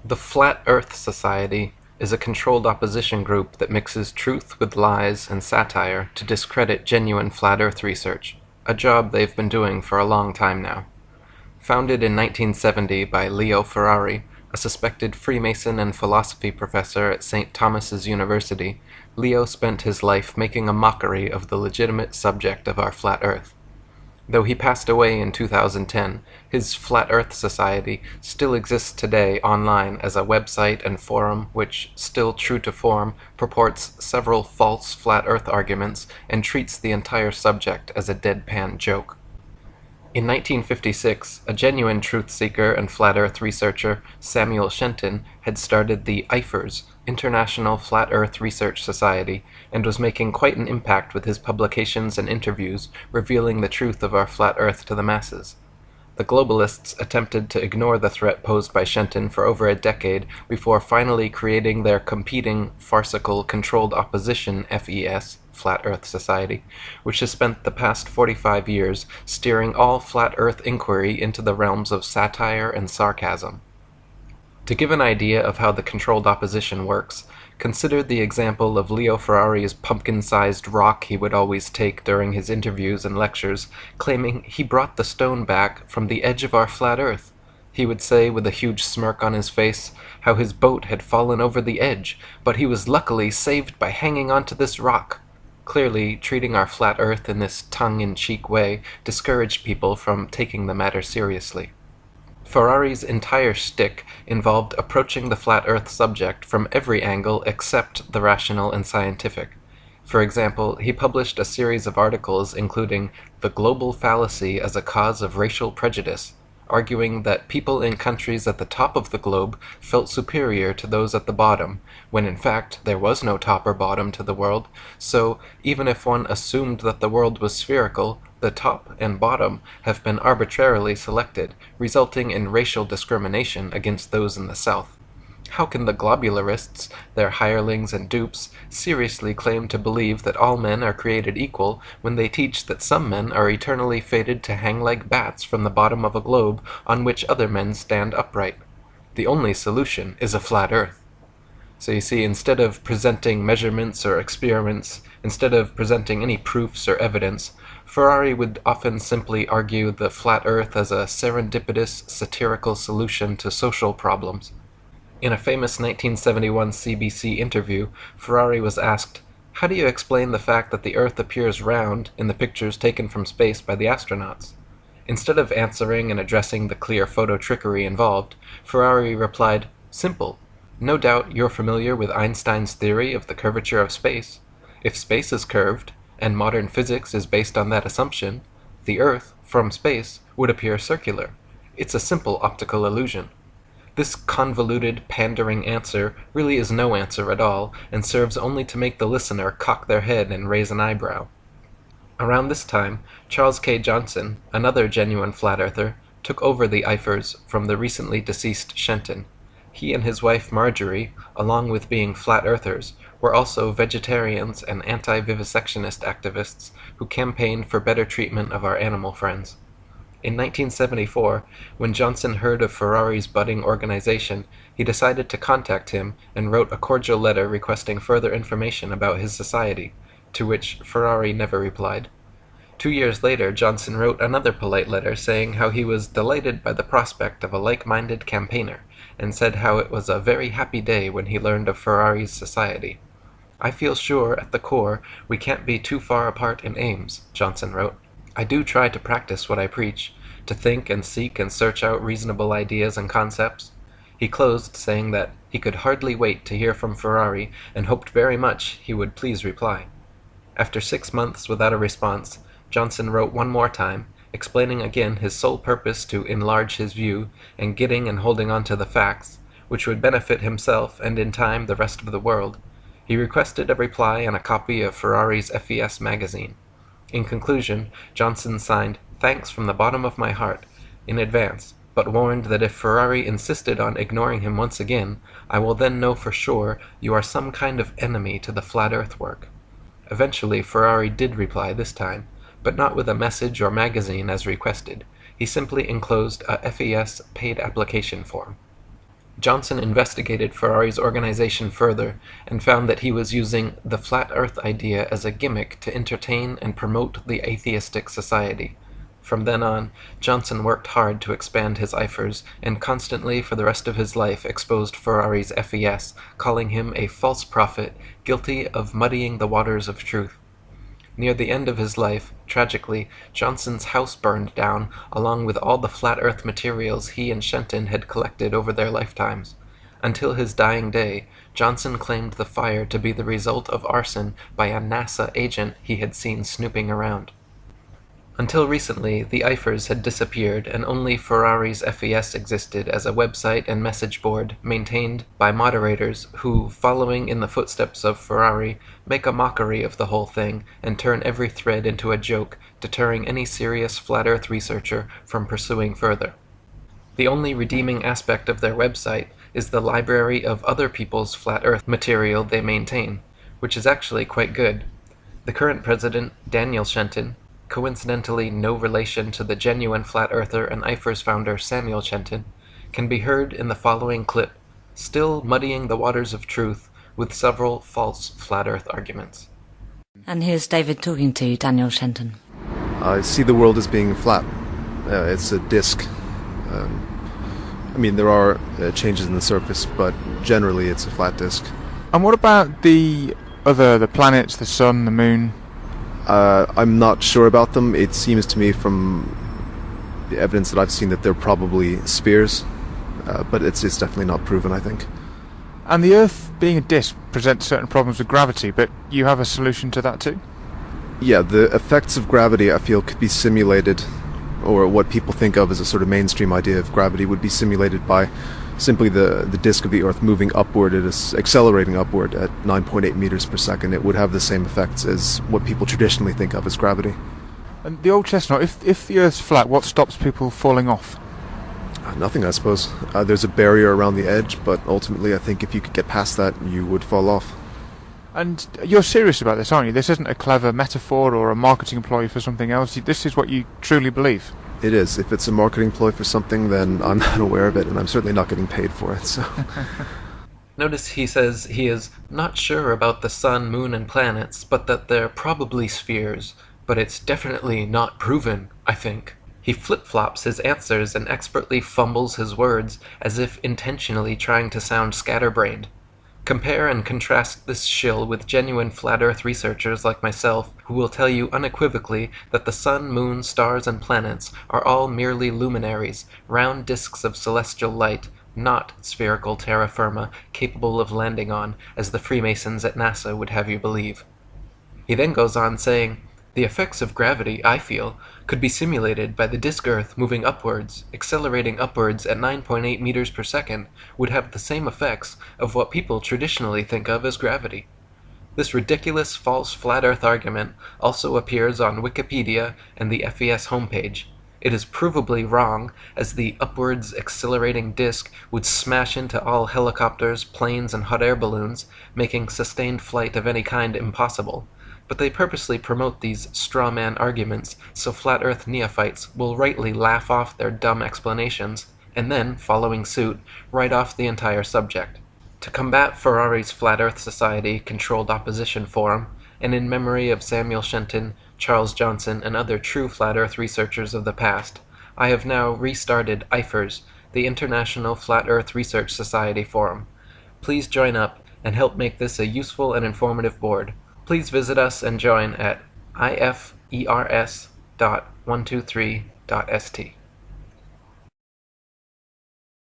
The Flat Earth Society is a controlled opposition group that mixes truth with lies and satire to discredit genuine flat Earth research, a job they've been doing for a long time now. Founded in 1970 by Leo Ferrari, a suspected Freemason and philosophy professor at St. Thomas's University, Leo spent his life making a mockery of the legitimate subject of our flat Earth. Though he passed away in 2010, his Flat Earth Society still exists today online as a website and forum which, still true to form, purports several false flat Earth arguments and treats the entire subject as a deadpan joke. In 1956, a genuine truth-seeker and flat Earth researcher, Samuel Shenton, had started the IFERS, International Flat Earth Research Society, and was making quite an impact with his publications and interviews revealing the truth of our flat Earth to the masses. The globalists attempted to ignore the threat posed by Shenton for over a decade before finally creating their competing, farcical, controlled opposition FES, Flat Earth Society, which has spent the past 45 years steering all flat Earth inquiry into the realms of satire and sarcasm. To give an idea of how the controlled opposition works, consider the example of Leo Ferrari's pumpkin-sized rock he would always take during his interviews and lectures, claiming he brought the stone back from the edge of our flat Earth. He would say with a huge smirk on his face how his boat had fallen over the edge, but he was luckily saved by hanging onto this rock. Clearly, treating our flat Earth in this tongue-in-cheek way discouraged people from taking the matter seriously. Ferrari's entire shtick involved approaching the flat Earth subject from every angle except the rational and scientific. For example, he published a series of articles including "The Global Fallacy as a Cause of Racial Prejudice," arguing that people in countries at the top of the globe felt superior to those at the bottom, when in fact there was no top or bottom to the world, so even if one assumed that the world was spherical, the top and bottom have been arbitrarily selected, resulting in racial discrimination against those in the south. How can the globularists, their hirelings and dupes, seriously claim to believe that all men are created equal when they teach that some men are eternally fated to hang like bats from the bottom of a globe on which other men stand upright? The only solution is a flat Earth. So you see, instead of presenting measurements or experiments, instead of presenting any proofs or evidence, Ferrari would often simply argue the flat Earth as a serendipitous, satirical solution to social problems. In a famous 1971 CBC interview, Ferrari was asked, "How do you explain the fact that the Earth appears round in the pictures taken from space by the astronauts?" Instead of answering and addressing the clear photo trickery involved, Ferrari replied, "Simple. No doubt you're familiar with Einstein's theory of the curvature of space. If space is curved, and modern physics is based on that assumption, the Earth, from space, would appear circular. It's a simple optical illusion." This convoluted, pandering answer really is no answer at all, and serves only to make the listener cock their head and raise an eyebrow. Around this time, Charles K. Johnson, another genuine flat earther, took over the IFERS from the recently deceased Shenton. He and his wife Marjorie, along with being flat earthers, were also vegetarians and anti-vivisectionist activists who campaigned for better treatment of our animal friends. In 1974, when Johnson heard of Ferrari's budding organization, he decided to contact him and wrote a cordial letter requesting further information about his society, to which Ferrari never replied. 2 years later, Johnson wrote another polite letter saying how he was delighted by the prospect of a like-minded campaigner, and said how it was a very happy day when he learned of Ferrari's society. "I feel sure, at the core, we can't be too far apart in aims," Johnson wrote. "I do try to practice what I preach, to think and seek and search out reasonable ideas and concepts." He closed saying that he could hardly wait to hear from Ferrari and hoped very much he would please reply. After 6 months without a response, Johnson wrote one more time, explaining again his sole purpose to enlarge his view and getting and holding on to the facts, which would benefit himself and in time the rest of the world. He requested a reply and a copy of Ferrari's FES magazine. In conclusion, Johnson signed, "Thanks from the bottom of my heart," in advance, but warned that if Ferrari insisted on ignoring him once again, I will then know for sure you are some kind of enemy to the flat Earth work. Eventually, Ferrari did reply this time, but not with a message or magazine as requested. He simply enclosed a FES paid application form. Johnson investigated Ferrari's organization further and found that he was using the flat earth idea as a gimmick to entertain and promote the atheistic society. From then on, Johnson worked hard to expand his IFERs and constantly for the rest of his life exposed Ferrari's FES, calling him a false prophet guilty of muddying the waters of truth. Near the end of his life, tragically, Johnson's house burned down, along with all the flat earth materials he and Shenton had collected over their lifetimes. Until his dying day, Johnson claimed the fire to be the result of arson by a NASA agent he had seen snooping around. Until recently, the IFERs had disappeared and only Ferrari's FES existed as a website and message board maintained by moderators who, following in the footsteps of Ferrari, make a mockery of the whole thing and turn every thread into a joke, deterring any serious flat earth researcher from pursuing further. The only redeeming aspect of their website is the library of other people's flat earth material they maintain, which is actually quite good. The current president, Daniel Shenton, coincidentally no relation to the genuine flat earther and IFERS founder Samuel Shenton, can be heard in the following clip, still muddying the waters of truth with several false flat earth arguments. And here's David talking to Daniel Shenton. I see the world as being flat. It's a disk. There are changes in the surface, but generally it's a flat disk. And what about the planets, the sun, the moon? I'm not sure about them. It seems to me from the evidence that I've seen that they're probably spheres, but it's definitely not proven, I think. And the Earth, being a disk, presents certain problems with gravity, but you have a solution to that too? Yeah, the effects of gravity, I feel, could be simulated, or what people think of as a sort of mainstream idea of gravity would be simulated by simply the disk of the Earth moving upward, it is accelerating upward at 9.8 meters per second. It would have the same effects as what people traditionally think of as gravity. And the old chestnut, if the Earth's flat, what stops people falling off? Nothing, I suppose. There's a barrier around the edge, but ultimately I think if you could get past that, you would fall off. And you're serious about this, aren't you? This isn't a clever metaphor or a marketing ploy for something else. This is what you truly believe. It is. If it's a marketing ploy for something, then I'm not aware of it, and I'm certainly not getting paid for it, so... Notice he says he is not sure about the sun, moon, and planets, but that they're probably spheres, but it's definitely not proven, I think. He flip-flops his answers and expertly fumbles his words, as if intentionally trying to sound scatterbrained. Compare and contrast this shill with genuine flat earth researchers like myself, who will tell you unequivocally that the sun, moon, stars, and planets are all merely luminaries, round disks of celestial light, not spherical terra firma capable of landing on, as the Freemasons at NASA would have you believe. He then goes on saying, the effects of gravity, I feel, could be simulated by the disk Earth moving upwards, accelerating upwards at 9.8 meters per second, would have the same effects of what people traditionally think of as gravity. This ridiculous false flat Earth argument also appears on Wikipedia and the FES homepage. It is provably wrong, as the upwards accelerating disk would smash into all helicopters, planes, and hot air balloons, making sustained flight of any kind impossible. But they purposely promote these straw-man arguments so flat Earth neophytes will rightly laugh off their dumb explanations, and then, following suit, write off the entire subject. To combat Ferrari's Flat Earth Society controlled opposition forum, and in memory of Samuel Shenton, Charles Johnson, and other true Flat Earth researchers of the past, I have now restarted IFERS, the International Flat Earth Research Society Forum. Please join up and help make this a useful and informative board. Please visit us and join at ifers.123.st.